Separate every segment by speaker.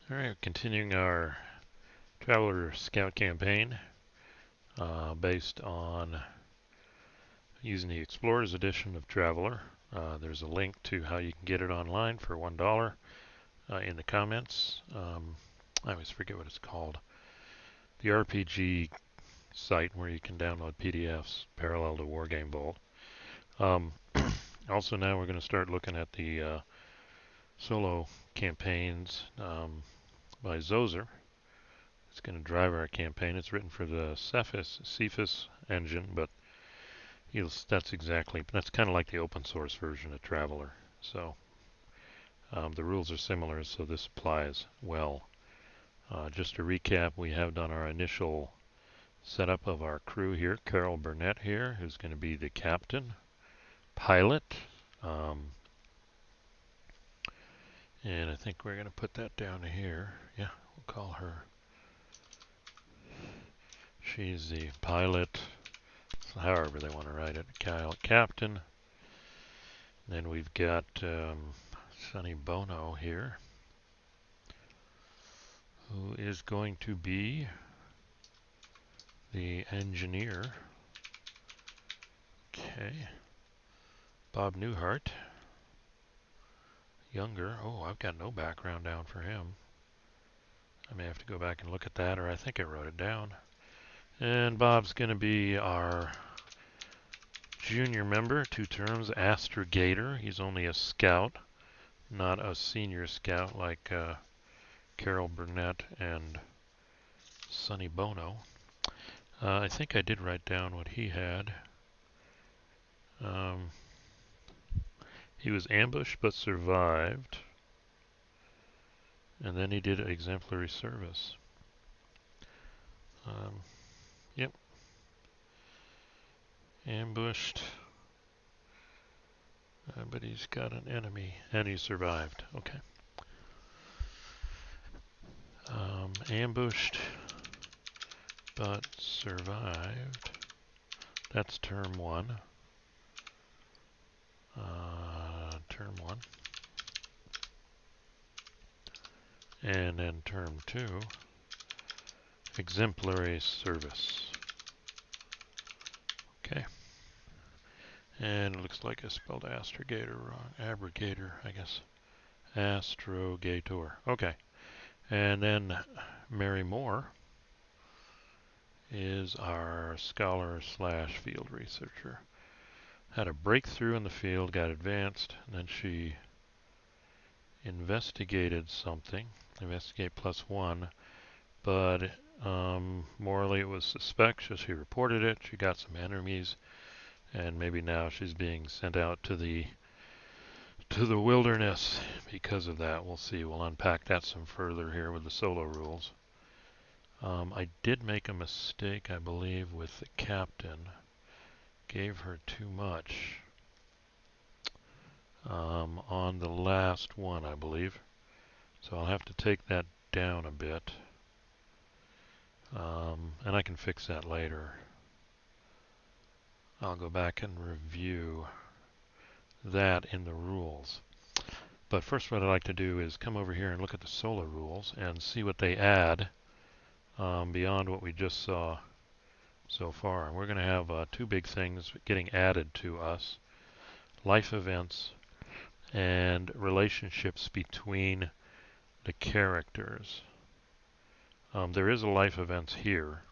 Speaker 1: Alright, continuing our Traveler Scout campaign based on using the Explorers edition of Traveler. There's a link to how you can get it online for $1 in the comments. I always forget what it's called. The RPG site where you can download PDFs parallel to Wargame Vault. Also now we're going to start looking at the solo campaigns by Zoser. It's going to drive our campaign. It's written for the Cephas engine, but that's kind of like the open source version of Traveler. So the rules are similar, so this applies well. Just to recap, we have done our initial setup of our crew here. Carol Burnett here, who's going to be the captain, pilot, and I think we're going to put that down here. Yeah, we'll call her. She's the pilot, however they want to write it. Captain. Then we've got Sonny Bono here, who is going to be the engineer. Okay. Bob Newhart, younger. Oh, I've got no background down for him. I may have to go back and look at that, or I think I wrote it down. And Bob's going to be our junior member, 2 terms, astrogator. He's only a scout, not a senior scout like Carol Burnett and Sonny Bono. I think I did write down what he had. He was ambushed but survived, and then he did exemplary service. Yep. Ambushed, but he's got an enemy, and he survived. Okay. Ambushed, but survived. That's term 1. Term 1. And then term 2, exemplary service. Okay. And it looks like I spelled astrogator wrong. Abrogator, I guess. Astrogator. Okay. And then Mary Moore is our scholar slash field researcher. Had a breakthrough in the field, got advanced, and then she investigated something. Investigate +1, but morally it was suspect, she reported it. She got some enemies, and maybe now she's being sent out to the wilderness because of that. We'll see. We'll unpack that some further here with the solo rules. I did make a mistake, I believe, with the captain. Gave her too much on the last one, I believe. So I'll have to take that down a bit. And I can fix that later. I'll go back and review that in the rules. But first what I'd like to do is come over here and look at the solo rules and see what they add beyond what we just saw so far. And we're going to have 2 big things getting added to us. Life events and relationships between the characters. There is a life events here,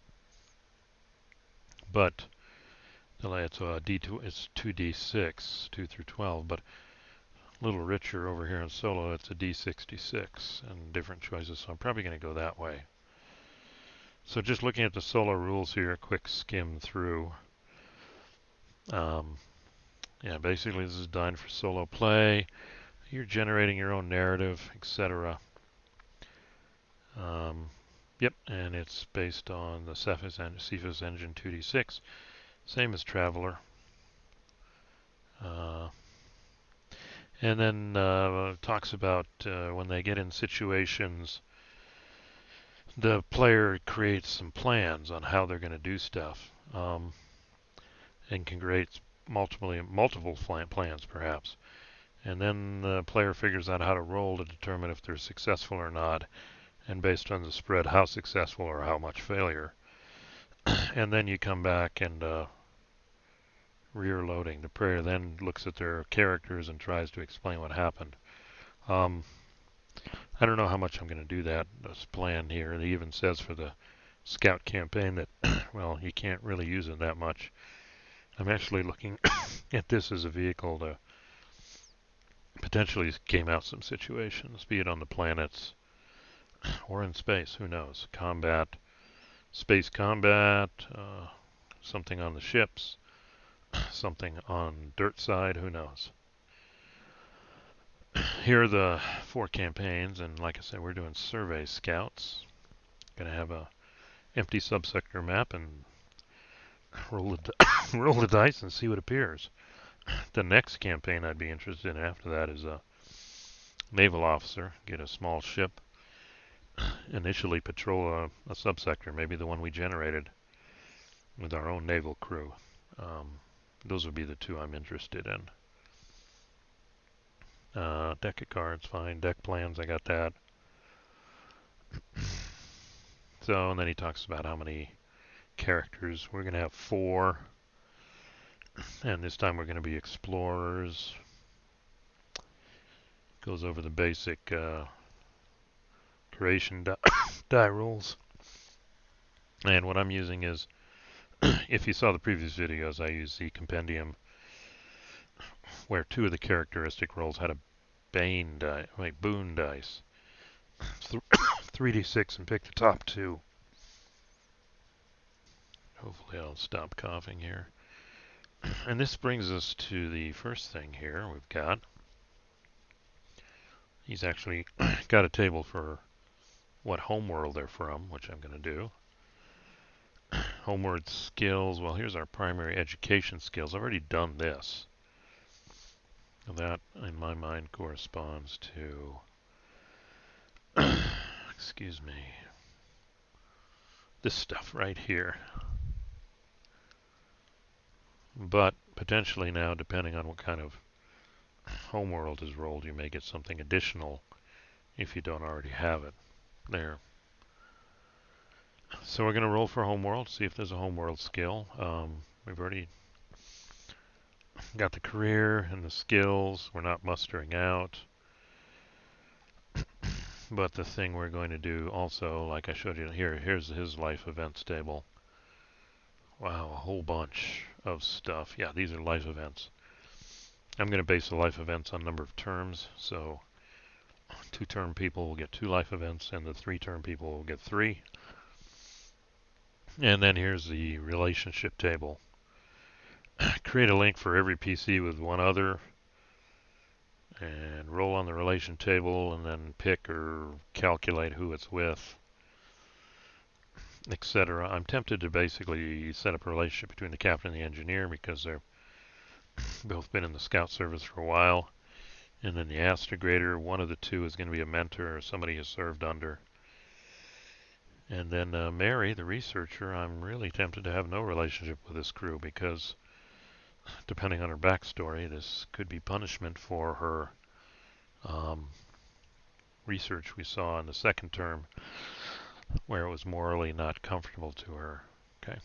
Speaker 1: but it's it's 2d6, 2 through 12, but a little richer over here in solo. It's a d66 and different choices, so I'm probably going to go that way. So just looking at the solo rules here, a quick skim through. Yeah, basically this is designed for solo play. You're generating your own narrative, etc. Yep, and it's based on the Cephas engine 2d6, same as Traveler. And then talks about when they get in situations, the player creates some plans on how they're going to do stuff, and can create multiple plans perhaps. And then the player figures out how to roll to determine if they're successful or not, and based on the spread, how successful or how much failure. And then you come back and rear loading. The player then looks at their characters and tries to explain what happened. Um, I don't know how much I'm going to do that. This plan here. It even says for the scout campaign that, well, you can't really use it that much. I'm actually looking at this as a vehicle to potentially game out some situations, be it on the planets or in space. Who knows? Combat, space combat, something on the ships, something on dirt side. Who knows? Here are the 4 campaigns, and like I said, we're doing survey scouts. Gonna have a empty subsector map and roll roll the dice and see what appears. The next campaign I'd be interested in after that is a naval officer. Get a small ship, initially patrol a subsector, maybe the one we generated, with our own naval crew. Those would be the 2 I'm interested in. Deck of cards, fine. Deck plans, I got that. So, and then he talks about how many characters. We're going to have 4, and this time we're going to be explorers. Goes over the basic creation die rules. And what I'm using is, if you saw the previous videos, I used the compendium where 2 of the characteristic rolls had a Bane die, like boon dice. 3d6 and pick the top 2. Hopefully I'll stop coughing here. And this brings us to the first thing here. We've got, he's actually got a table for what homeworld they're from, which I'm going to do. Homeworld skills, well, here's our primary education skills. I've already done this. That, in my mind, corresponds to, excuse me, this stuff right here. But potentially now, depending on what kind of homeworld is rolled, you may get something additional if you don't already have it. There. So we're going to roll for homeworld, see if there's a homeworld skill. We've already got the career and the skills. We're not mustering out. But the thing we're going to do also, like I showed you here, here's his life events table. Wow, a whole bunch of stuff. Yeah, these are life events. I'm going to base the life events on number of terms. So 2-term people will get 2 life events, and the 3-term people will get 3. And then here's the relationship table. Create a link for every PC with one other, and roll on the relation table, and then pick or calculate who it's with, etc. I'm tempted to basically set up a relationship between the captain and the engineer because they're both been in the scout service for a while. And then the astrogator, one of the 2 is going to be a mentor or somebody who's served under. And then Mary, the researcher, I'm really tempted to have no relationship with this crew because, depending on her backstory, this could be punishment for her research we saw in the 2nd term, where it was morally not comfortable to her. Okay.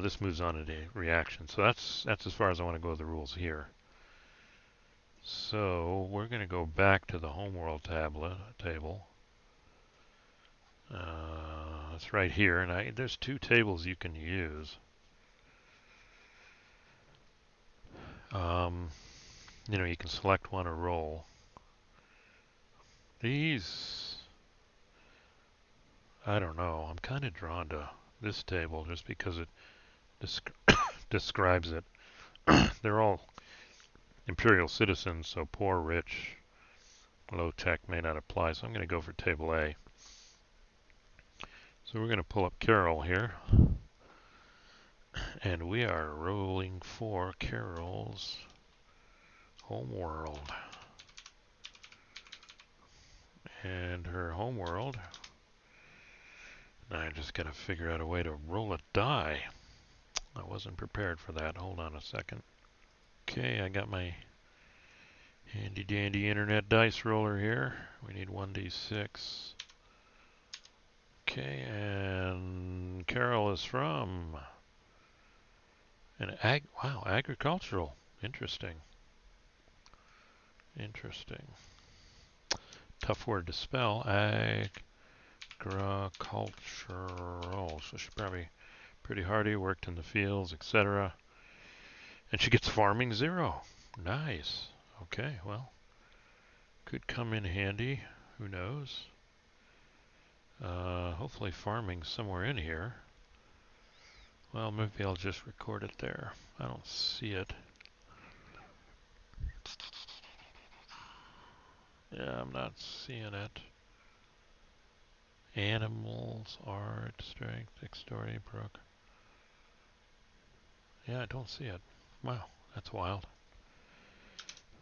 Speaker 1: This moves on to the reaction. So that's as far as I want to go with the rules here. So we're going to go back to the homeworld table. It's right here, and there's 2 tables you can use. You can select one or roll. These, I don't know. I'm kind of drawn to this table just because it describes it. They're all imperial citizens, so poor, rich, low tech may not apply. So I'm going to go for table A. So we're going to pull up Carol here. And we are rolling for Carol's homeworld. And her homeworld, I just got to figure out a way to roll a die. I wasn't prepared for that. Hold on a second. Okay, I got my handy dandy internet dice roller here. We need 1d6. Okay, and Carol is from wow, agricultural. Interesting. Interesting. Tough word to spell. Agricultural. So she's probably pretty hardy, worked in the fields, etc. And she gets farming 0. Nice. Okay, well, could come in handy. Who knows? Hopefully farming's somewhere in here. Well, maybe I'll just record it there. I don't see it. Yeah, I'm not seeing it. Animals, art, strength, dexterity, brook. Yeah, I don't see it. Wow, that's wild.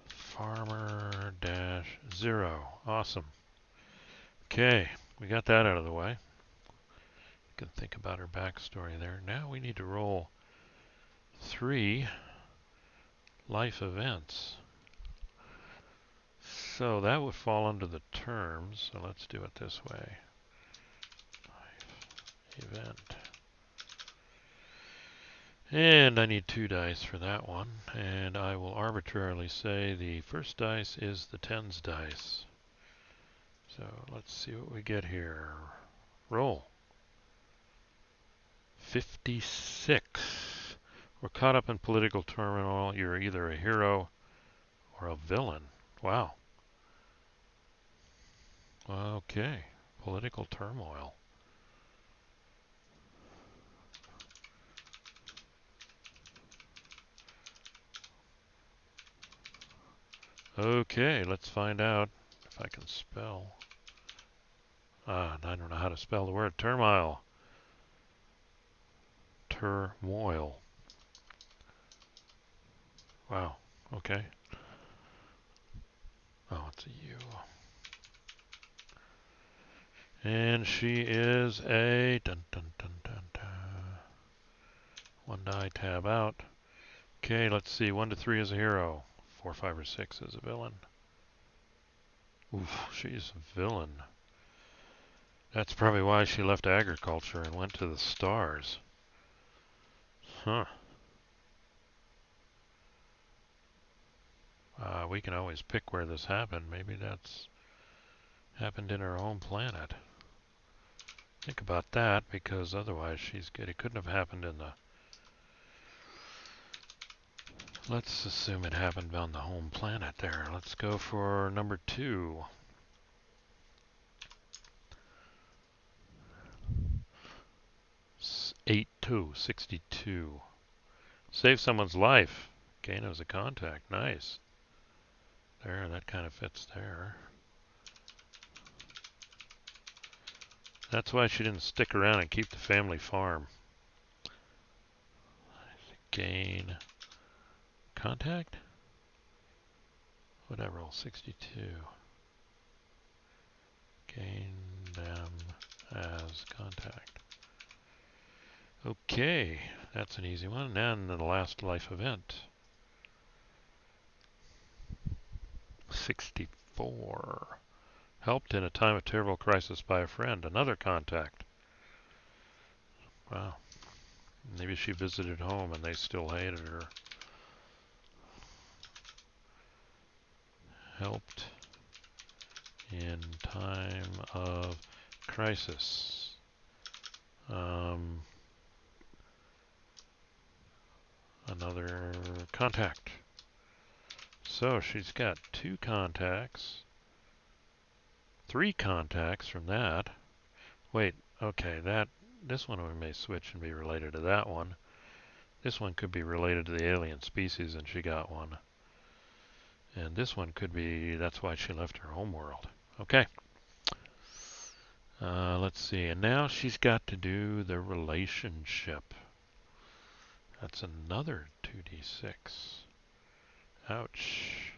Speaker 1: Farmer dash 0. Awesome. Okay, we got that out of the way. You can think about her backstory there. Now we need to roll 3 life events. So that would fall under the terms. So let's do it this way. Life event. And I need 2 dice for that one. And I will arbitrarily say the first dice is the tens dice. So let's see what we get here. Roll. 56. We're caught up in political turmoil. You're either a hero or a villain. Wow. Okay. Political turmoil. Okay, let's find out if I can spell. I don't know how to spell the word turmoil. Turmoil. Wow. Okay. Oh, it's a U. And she is a dun dun dun dun dun. 1 die, tab out. Okay, let's see. 1 to 3 is a hero. 4, 5, or 6 is a villain. Oof, she's a villain. That's probably why she left agriculture and went to the stars. Huh. We can always pick where this happened. Maybe that's happened in her home planet. Think about that, because otherwise she's good. It couldn't have happened in the... Let's assume it happened on the home planet there. Let's go for number 2. 8-2, 62. Save someone's life. Gain as a contact. Nice. There, that kind of fits there. That's why she didn't stick around and keep the family farm. Gain contact? What did I roll? 62. Gain them as contact. Okay, that's an easy one. And the last life event. 64. Helped in a time of terrible crisis by a friend. Another contact. Wow. Maybe she visited home and they still hated her. Helped in time of crisis. Another contact. So she's got 2 contacts. 3 contacts from that. Wait, okay, this one we may switch and be related to that one. This one could be related to the alien species and she got one. And this one could be, that's why she left her homeworld. Okay. Let's see, and now she's got to do the relationship. That's another 2d6. Ouch.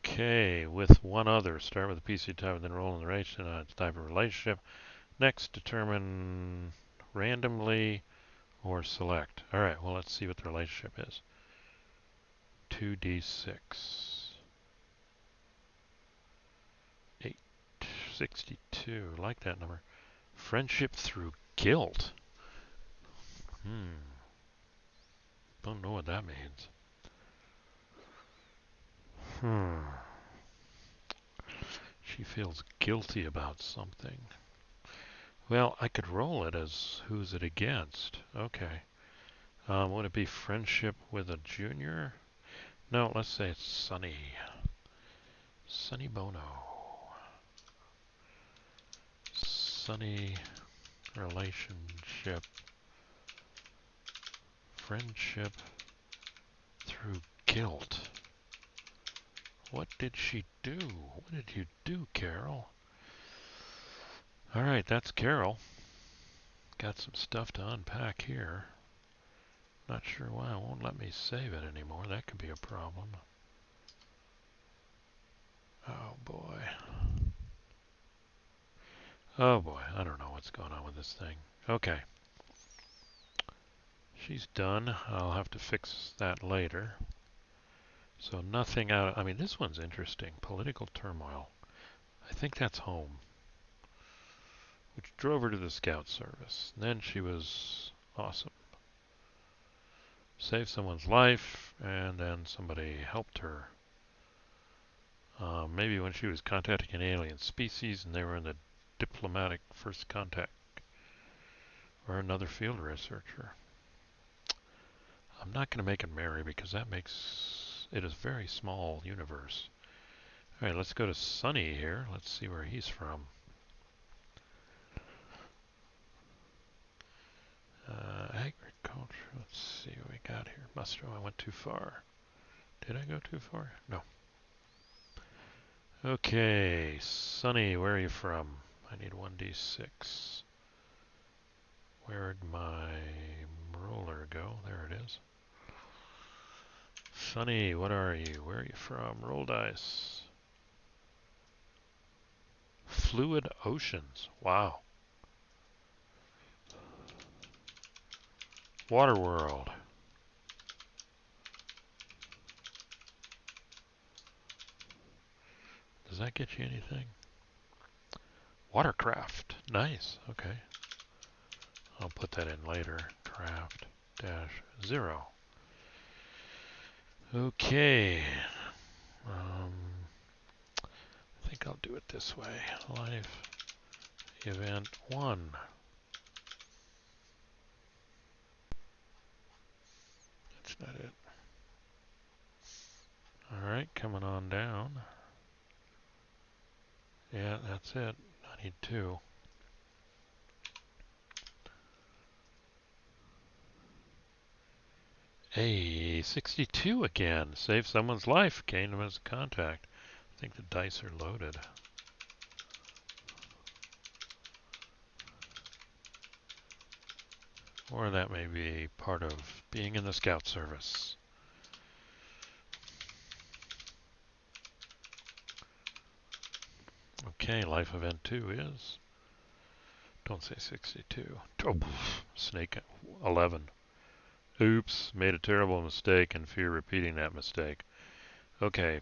Speaker 1: Okay, with one other. Start with the PC type and then roll in the range. It's type of relationship. Next, determine randomly or select. Alright, well, let's see what the relationship is. 2d6. 8. 62. Like that number. Friendship through guilt. Don't know what that means. She feels guilty about something. Well, I could roll it as who's it against. Okay. Would it be friendship with a junior? No, let's say it's Sonny. Sonny Bono. Sonny relationship. Friendship through guilt. What did she do? What did you do, Carol? Alright, that's Carol. Got some stuff to unpack here. Not sure why it won't let me save it anymore. That could be a problem. Oh boy. Oh boy, I don't know what's going on with this thing. Okay. She's done. I'll have to fix that later. So nothing out. I mean, this one's interesting. Political turmoil. I think that's home. Which drove her to the scout service. And then she was awesome. Saved someone's life, and then somebody helped her. Maybe when she was contacting an alien species and they were in the diplomatic first contact. Or another field researcher. I'm not going to make it Mary because that makes it a very small universe. Alright, let's go to Sonny here. Let's see where he's from. Agriculture. Let's see what we got here. Mustro, I went too far. Did I go too far? No. Okay, Sonny, where are you from? I need 1d6. Where'd my roller go? There it is. Sonny, what are you? Where are you from? Roll dice. Fluid oceans. Wow. Waterworld. Does that get you anything? Watercraft. Nice. Okay. I'll put that in later. Craft dash 0. Okay. I think I'll do it this way. Life event 1. That's not it. Alright, coming on down. Yeah, that's it. I need 2. Hey, 62 again. Save someone's life. Gain them as a contact. I think the dice are loaded. Or that may be part of being in the scout service. Okay, life event 2 is... Don't say 62. Oh, snake 11. Oops, made a terrible mistake and fear repeating that mistake. Okay,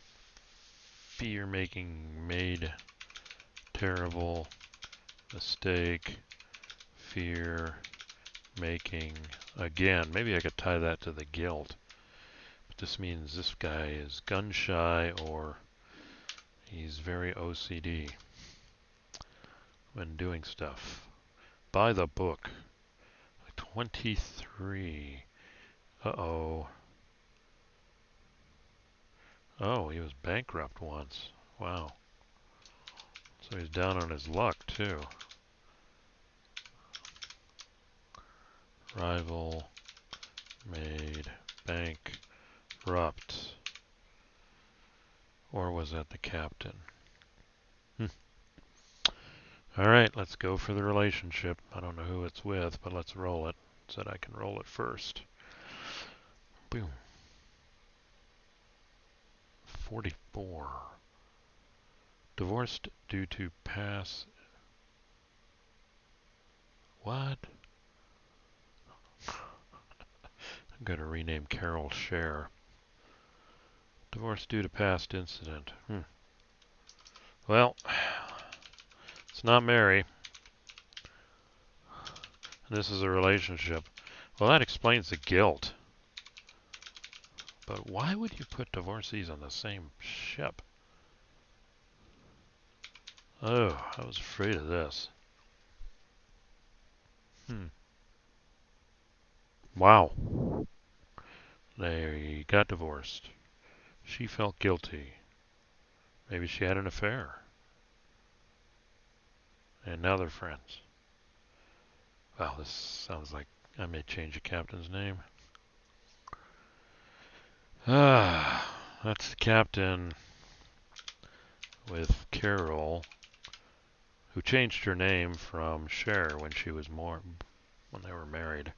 Speaker 1: fear making made terrible mistake, fear making again. Maybe I could tie that to the guilt. But this means this guy is gun shy or he's very OCD when doing stuff. By the book. 23. Uh-oh. Oh, he was bankrupt once. Wow. So he's down on his luck, too. Rival made bankrupt. Or was that the captain? Alright, let's go for the relationship. I don't know who it's with, but let's roll it. It said I can roll it first. Boom. 44. Divorced due to pass... What? I'm going to rename Carol Cher. Divorced due to past incident. Well, it's not Mary. And this is a relationship. Well, that explains the guilt. But why would you put divorcees on the same ship? Oh, I was afraid of this. Wow. They got divorced. She felt guilty. Maybe she had an affair. And now they're friends. Wow, this sounds like I may change the captain's name. Ah, that's the captain with Carol, who changed her name from Cher when she was when they were married.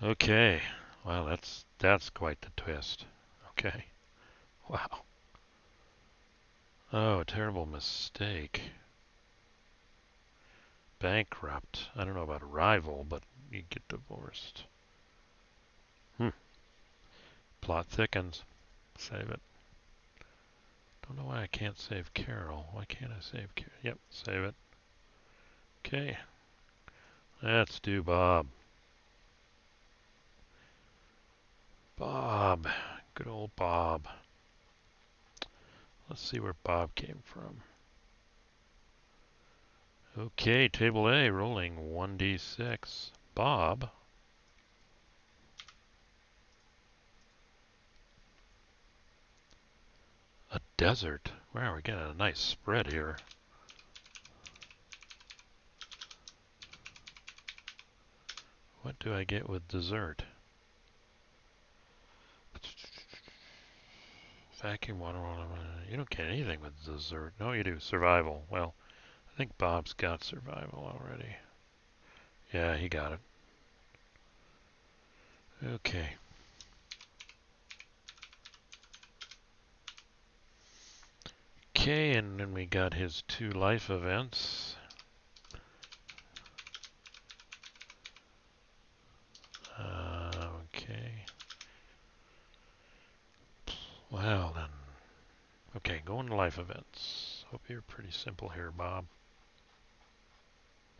Speaker 1: Okay, well that's quite the twist. Okay, wow. Oh, a terrible mistake. Bankrupt. I don't know about a rival, but you get divorced. Plot thickens. Save it. Don't know why I can't save Carol. Why can't I save Carol? Yep, save it. Okay. Let's do Bob. Bob. Good old Bob. Let's see where Bob came from. Okay, table A, rolling 1d6. Bob. A desert. Wow, we're getting a nice spread here. What do I get with dessert? Vacuum water. You don't get anything with dessert. No, you do. Survival. Well, I think Bob's got survival already. Yeah, he got it. Okay. Okay, and then we got his 2 life events. Okay. Well then. Okay, going to life events. Hope you're pretty simple here, Bob.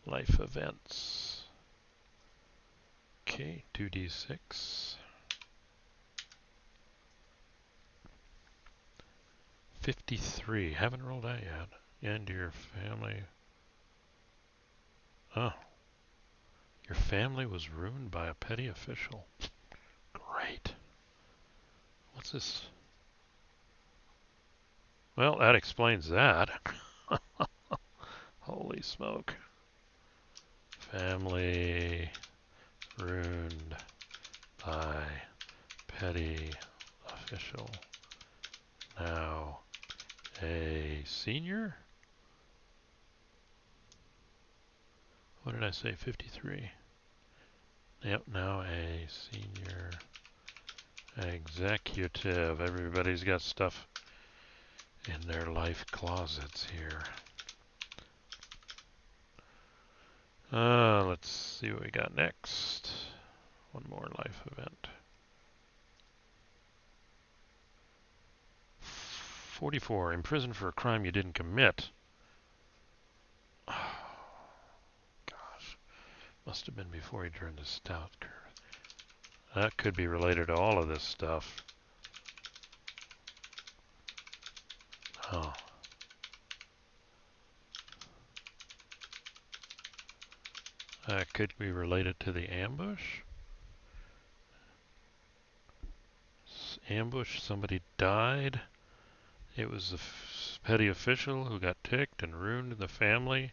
Speaker 1: Life events. Okay, 2d6. 53. Haven't rolled that yet. And your family. Oh. Your family was ruined by a petty official. Great. What's this? Well, that explains that. Holy smoke. Family ruined by petty official. Now a senior? What did I say? 53. Yep, now a senior executive. Everybody's got stuff in their life closets here. Let's see what we got next. One more life event. 44. Imprisoned for a crime you didn't commit. Oh, gosh. Must have been before he turned to stout curve. That could be related to all of this stuff. Oh. Could be related to the ambush. Ambush, somebody died. It was the petty official who got ticked and ruined the family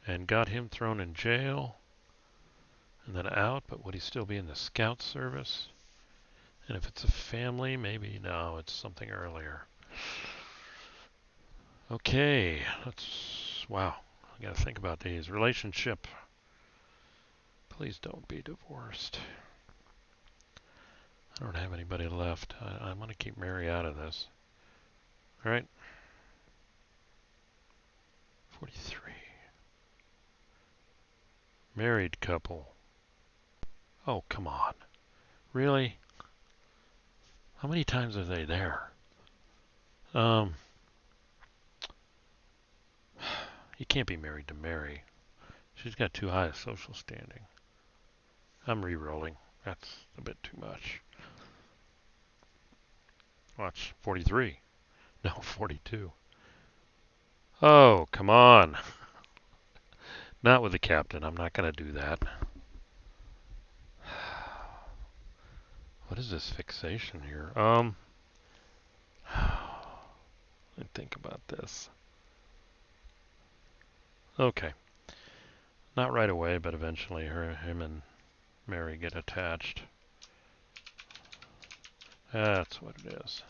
Speaker 1: and got him thrown in jail and then out, but would he still be in the scout service? And if it's a family, maybe no, it's something earlier. Okay, wow, I gotta think about these. Relationship. Please don't be divorced. I don't have anybody left. I'm gonna keep Mary out of this. Alright. 43. Married couple. Oh, come on. Really? How many times are they there? You can't be married to Mary. She's got too high a social standing. I'm re-rolling. That's a bit too much. Watch, 43. No, 42. Oh, come on. Not with the captain. I'm not going to do that. What is this fixation here? Let me think about this. Okay. Not right away, but eventually him and Mary get attached. That's what it is.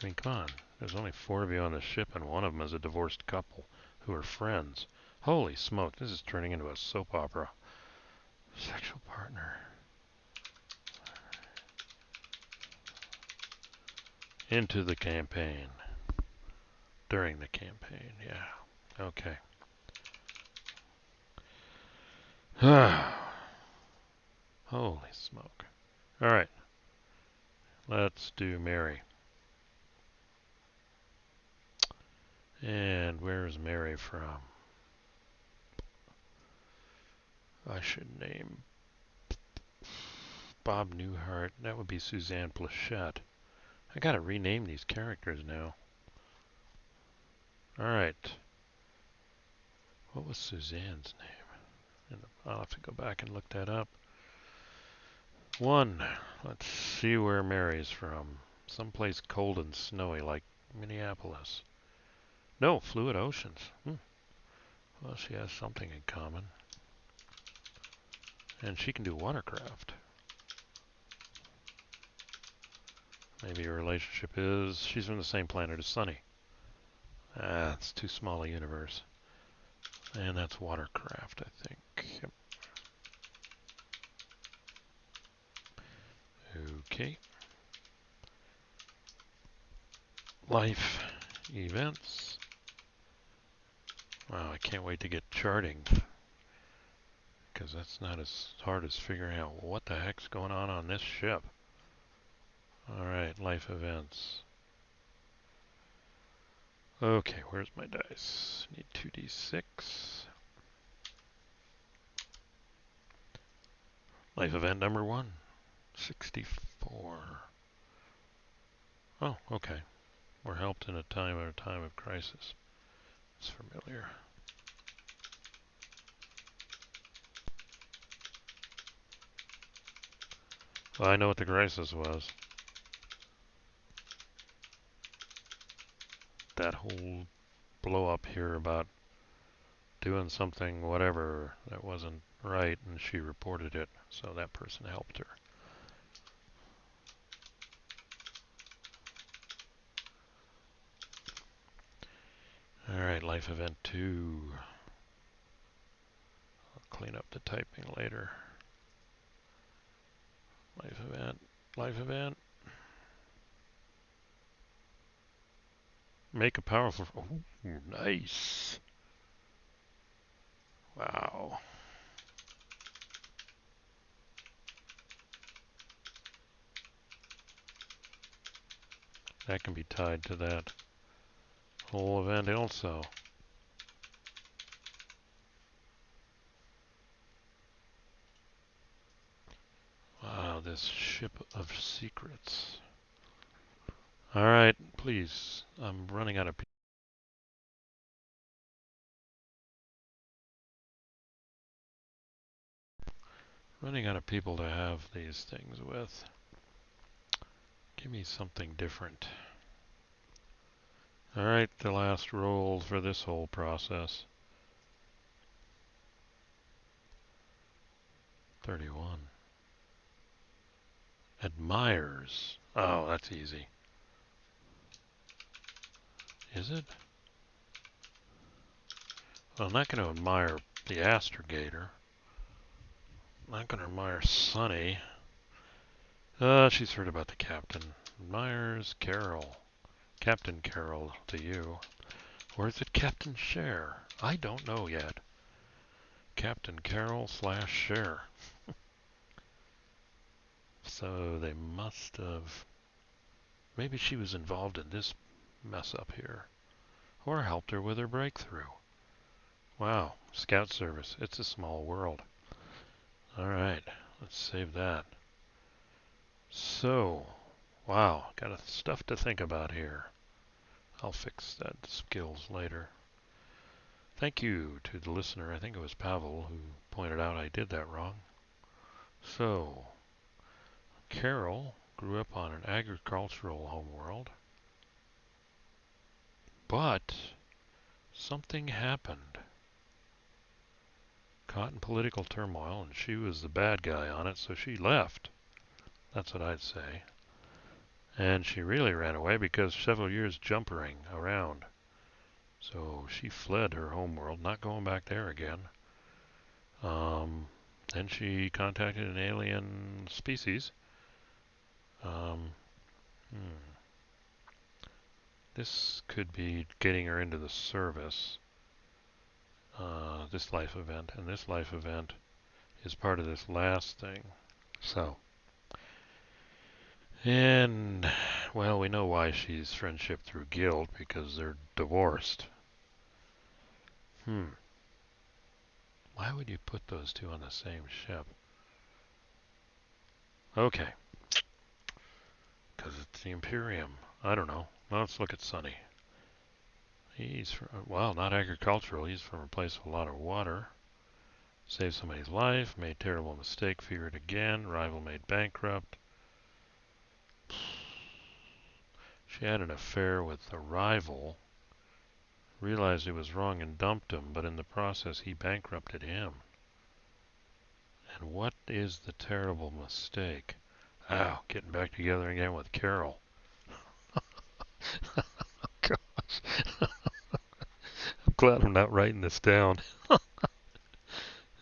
Speaker 1: I mean, come on. There's only 4 of you on the ship, and one of them is a divorced couple who are friends. Holy smoke, this is turning into a soap opera. Sexual partner. Into the campaign. During the campaign, yeah. Okay. Holy smoke. Alright. Let's do Mary. And where's Mary from? I should name Bob Newhart. That would be Suzanne Plachette. I gotta rename these characters now. Alright. What was Suzanne's name? I'll have to go back and look that up. 1. Let's see where Mary's from. Someplace cold and snowy like Minneapolis. No, fluid oceans. Well, she has something in common. And she can do watercraft. Maybe her relationship is she's from the same planet as Sonny. It's too small a universe. And that's watercraft, I think. Yep. Okay. Life events. Wow, I can't wait to get charting, because that's not as hard as figuring out what the heck's going on this ship. Alright, life events. Okay, where's my dice? Need 2d6. Life event number 1. 64. Oh, okay. We're helped in a time of crisis. It's familiar. Well, I know what the crisis was. That whole blow up here about doing something, whatever, that wasn't right, and she reported it, so that person helped her. Alright, life event 2. I'll clean up the typing later. Life event, life event. Make a powerful... Oh, nice. Wow. That can be tied to that whole event also. Wow, this ship of secrets. Alright, please. I'm running out of people. Running out of people to have these things with. Give me something different. Alright, the last roll for this whole process. 31. Admires. Oh, that's easy. Is it? Well, I'm not going to admire the astrogator. I'm not going to admire Sonny. She's heard about the captain. Admires Carol. Captain Carol to you. Or is it Captain Share? I don't know yet. Captain Carol / Share. So they must have... Maybe she was involved in this mess up here. or helped her with her breakthrough. Wow, Scout Service, it's a small world. Alright, let's save that. So, wow, got stuff to think about here. I'll fix that skills later. Thank you to the listener, I think it was Pavel, who pointed out I did that wrong. So, Carol grew up on an agricultural homeworld, but something happened. Caught in political turmoil, and she was the bad guy on it, so she left. That's what I'd say. And she really ran away because several years jumpering around. So she fled her homeworld, not going back there again. Then she contacted an alien species. Um, This could be getting her into the service. This life event, and this life event is part of this last thing. So, and, well, we know why she's friendship through guilt, because they're divorced. Why would you put those two on the same ship? Okay. Because it's the Imperium. I don't know. Well, let's look at Sonny. He's from, well, not agricultural. He's from a place with a lot of water. Saved somebody's life. Made terrible mistake. Feared again. Rival made bankrupt. She had an affair with a rival. Realized he was wrong and dumped him, but in the process he bankrupted him. And what is the terrible mistake? Oh, getting back together again with Carol. Gosh. I'm glad I'm not writing this down.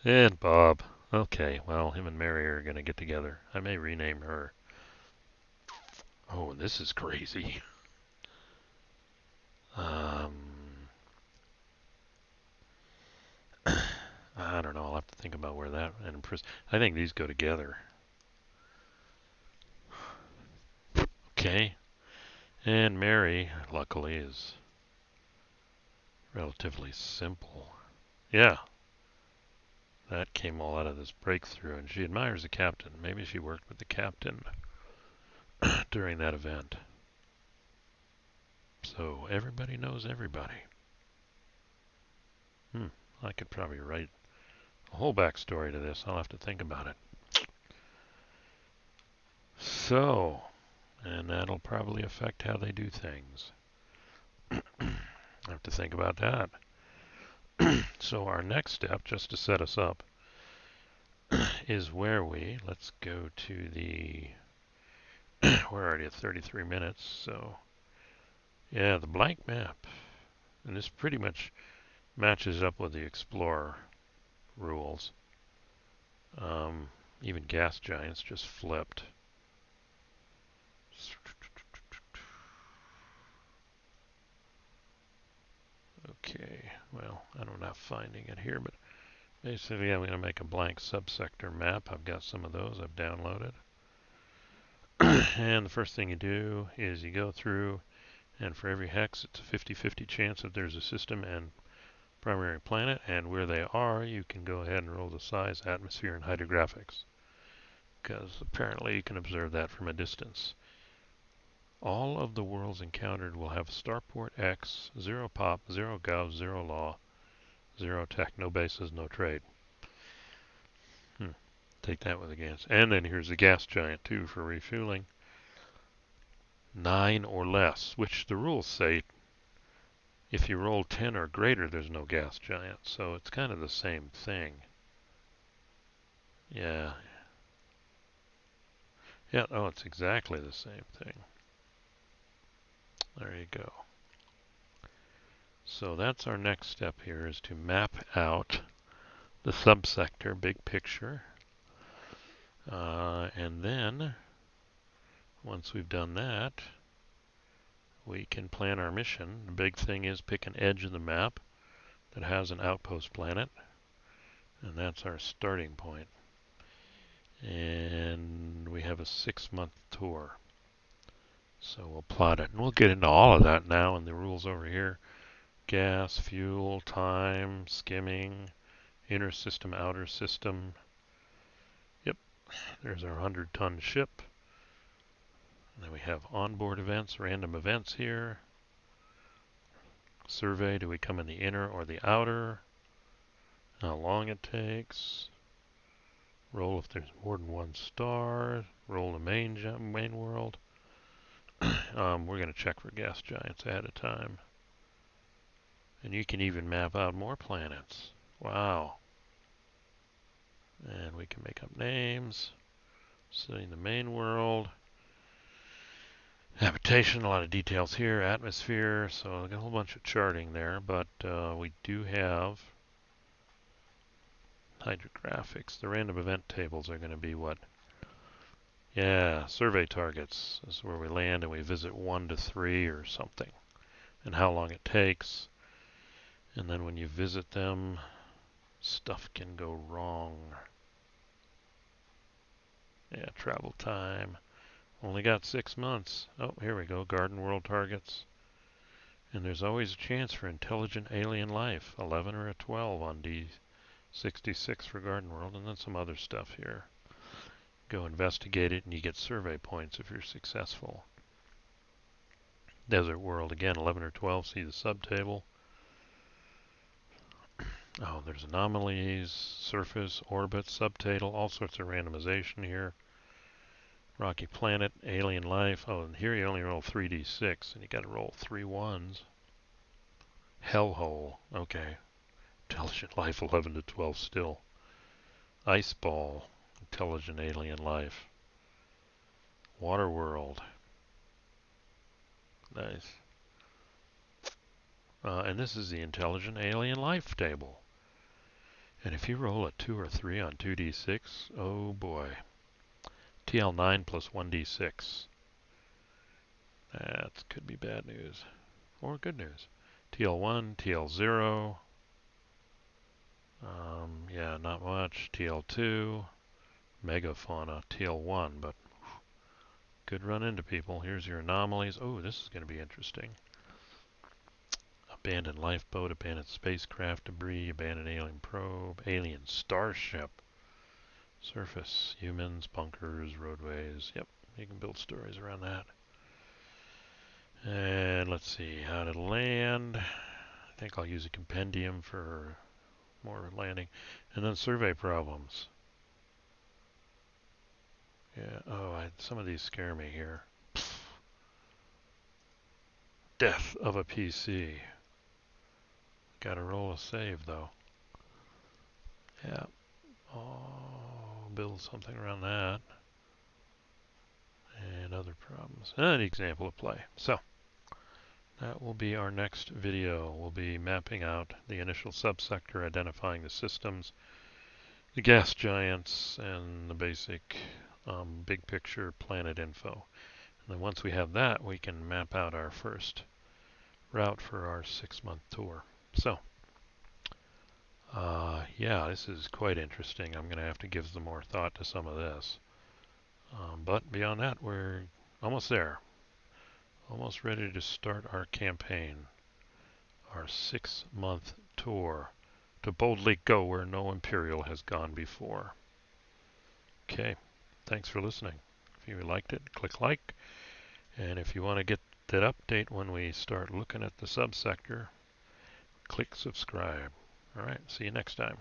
Speaker 1: And Bob. Okay, well, him and Mary are going to get together. I may rename her. Oh, this is crazy. I don't know. I'll have to think about where that and I think these go together. Okay. And Mary, luckily, is relatively simple. Yeah. That came all out of this breakthrough, and she admires the captain. Maybe she worked with the captain during that event. So everybody knows everybody. I could probably write a whole backstory to this. I'll have to think about it. So, and that'll probably affect how they do things. I have to think about that. So our next step, just to set us up, is let's go to the, we're already at 33 minutes, so yeah, the blank map. And this pretty much matches up with the Explorer rules. Even gas giants just flipped. Okay, well, I'm not finding it here, but basically I'm going to make a blank subsector map. I've got some of those I've downloaded. And the first thing you do is you go through, and for every hex it's a 50-50 chance that there's a system and primary planet, and where they are you can go ahead and roll the size, atmosphere, and hydrographics, because apparently you can observe that from a distance. All of the worlds encountered will have starport X, 0 pop, 0 gov, 0 law, 0 tech, no bases, no trade. Take that with a gas. And then here's the gas giant too for refueling. 9 or less, which the rules say if you roll 10 or greater there's no gas giant. So it's kind of the same thing. Yeah. Yeah, oh, it's exactly the same thing. There you go. So that's our next step here, is to map out the subsector, big picture. And then, once we've done that, we can plan our mission. The big thing is pick an edge of the map that has an outpost planet, and that's our starting point. And we have a 6-month tour. So we'll plot it. And we'll get into all of that now in the rules over here. gas, fuel, time, skimming, inner system, outer system. Yep, there's our 100-ton ship. And then we have onboard events, random events here. Survey, do we come in the inner or the outer? How long it takes. Roll if there's more than one star. Roll the main world. We're going to check for gas giants ahead of time. And you can even map out more planets. Wow. And we can make up names. Setting the main world. Habitation, a lot of details here. Atmosphere, so I've got a whole bunch of charting there, but we do have hydrographics. The random event tables are going to be what? Yeah, survey targets. This is where we land and we visit 1 to 3 or something. And how long it takes. And then when you visit them, stuff can go wrong. Yeah, travel time. Only got 6 months. Oh, here we go. Garden World targets. And there's always a chance for intelligent alien life. 11 or a 12 on D66 for Garden World. And then some other stuff here. Go investigate it and you get survey points if you're successful. Desert World, again, 11 or 12. See the subtable. Oh, there's anomalies, surface, orbit, subtable, all sorts of randomization here. Rocky planet, alien life. Oh, and here you only roll 3d6, and you got to roll 3 ones. Hellhole. Okay. Intelligent life, 11 to 12 still. Ice ball. Intelligent alien life. Water world. Nice. And this is the intelligent alien life table. And if you roll a 2 or 3 on 2d6, oh boy. TL9 plus 1d6. That could be bad news. Or good news. TL1, TL0. Yeah, not much. TL2. Megafauna, TL1, but could run into people. Here's your anomalies. Oh, this is going to be interesting. Abandoned lifeboat, abandoned spacecraft debris, abandoned alien probe, alien starship. Surface, humans, bunkers, roadways. Yep, you can build stories around that. And let's see, how to land. I think I'll use a compendium for more landing. And then survey problems. Yeah, oh, some of these scare me here. Death of a PC. Gotta roll a save though. Yeah. Oh, build something around that. And other problems. An example of play. So, that will be our next video. We'll be mapping out the initial subsector, identifying the systems, the gas giants, and the basic big picture planet info. And then once we have that, we can map out our first route for our 6-month tour. So, yeah, this is quite interesting. I'm going to have to give some more thought to some of this. But beyond that, we're almost there. Almost ready to start our campaign. Our 6-month tour to boldly go where no Imperial has gone before. Okay, thanks for listening. If you liked it, click like. And if you want to get that update when we start looking at the subsector, click subscribe. All right, see you next time.